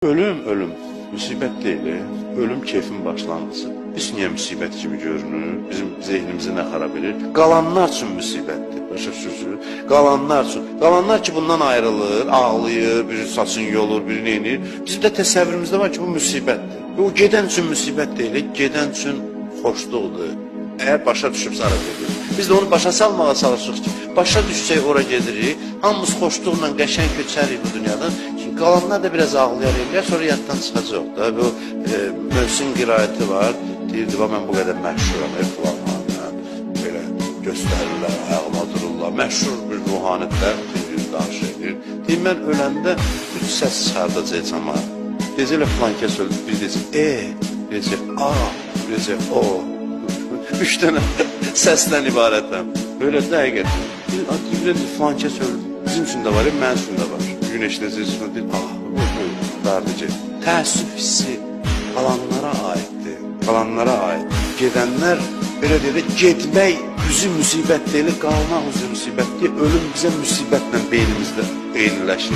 Ölüm müsibət deyil. Ölüm keyfin başlanğıcı. Biz niyə müsibət kimi görünür? Bizim zehnimizi nə xarab edir? Qalanlar üçün müsibətdir. Başa düşürsünüz? Qalanlar üçün. Qalanlar ki bundan ayrılır, ağlayır, biri saçın yolur, biri neyinir. Bizim də təsəvvürümüzdə var ki bu müsibətdir. O gedən üçün müsibət deyil, gedən üçün xoşluqdur. Əgər başa düşübsə ara gedir. Biz də onu başa salmağa çalışırıq ki, başa düşsək ora gedirik, hamımız xoşluqla qəşəng köçərik bu dünyadan. Çünki qalanlar da biraz ağlayar eləyər, sonra yaddan çıxacaq da. Bu Mövsin qiraəti var, deyirdi, mən bu qədər məşhuram, filanlarla, belə göstərirlər, ayağıma dururlar. Məşhur bir ruhanətlər danış edir. Deyir, mən öləndə üç səs çıxardacaq ama. Deyəcək, filan kəs öldü, bir deyəcək, deyəcək, deyəcək, üç dənə səsdən ibarətəm. Böyle də həqiqət. Deyir, filan kəs öldü. Bizim üçün də var, mənim üçün də var. Güneşləcək, deyir, dardıcaq. Təəssüf hissi qalanlara aiddir. Qalanlara aid. Gedənlər, belə deyək, getmək üzü müsibət deyil, qalmaq üzü müsibət deyil. Ölüm bizə müsibətlə beynimizdə eyniləşir.